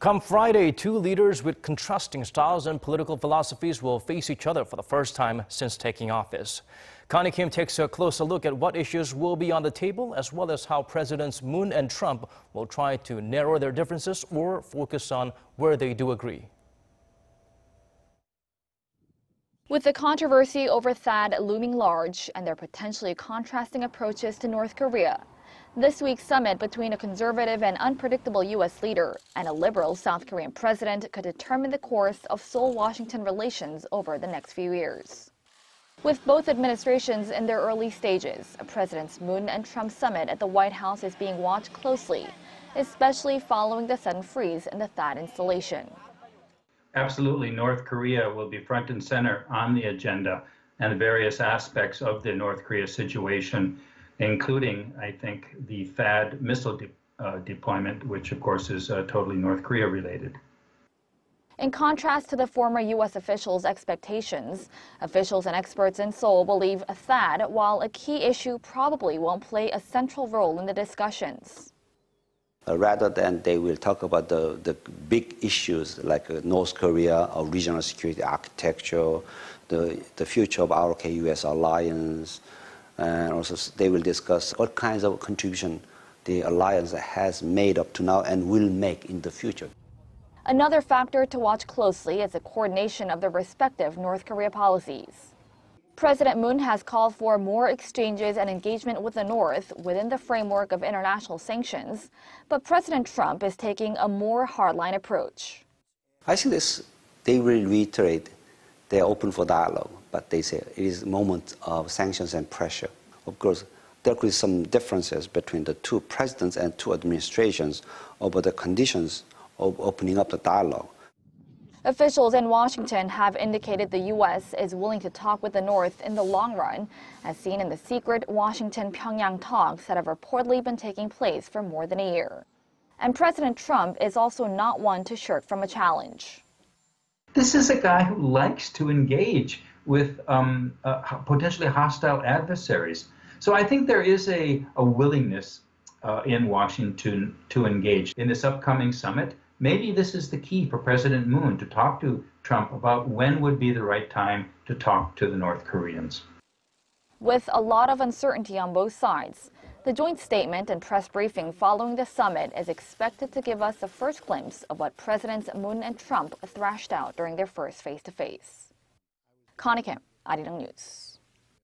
Come Friday, two leaders with contrasting styles and political philosophies will face each other for the first time since taking office. Connie Kim takes a closer look at what issues will be on the table, as well as how Presidents Moon and Trump will try to narrow their differences or focus on where they do agree. With the controversy over THAAD looming large and their potentially contrasting approaches to North Korea, this week's summit between a conservative and unpredictable U.S. leader and a liberal South Korean president could determine the course of Seoul-Washington relations over the next few years. With both administrations in their early stages, a Presidents Moon and Trump summit at the White House is being watched closely, especially following the sudden freeze in the THAAD installation. Absolutely, North Korea will be front and center on the agenda and the various aspects of the North Korea situation, including, I think, the THAAD missile deployment, which of course is totally North Korea related. In contrast to the former U.S. officials' expectations, officials and experts in Seoul believe THAAD, while a key issue, probably won't play a central role in the discussions. Rather than they will talk about the big issues like North Korea or regional security architecture, the future of our U.S. alliance, and also they will discuss what kinds of contribution the alliance has made up to now and will make in the future. Another factor to watch closely is the coordination of the respective North Korea policies. President Moon has called for more exchanges and engagement with the North within the framework of international sanctions, but President Trump is taking a more hardline approach. I think they will reiterate they're open for dialogue, but they say it is a moment of sanctions and pressure. Of course, there could be some differences between the two presidents and two administrations over the conditions of opening up the dialogue. Officials in Washington have indicated the U.S. is willing to talk with the North in the long run, as seen in the secret Washington-Pyongyang talks that have reportedly been taking place for more than a year. And President Trump is also not one to shirk from a challenge. This is a guy who likes to engage with potentially hostile adversaries. So I think there is a willingness in Washington to engage in this upcoming summit. Maybe this is the key for President Moon to talk to Trump about when would be the right time to talk to the North Koreans. With a lot of uncertainty on both sides, the joint statement and press briefing following the summit is expected to give us a first glimpse of what Presidents Moon and Trump thrashed out during their first face-to-face. Connie Kim, Arirang News.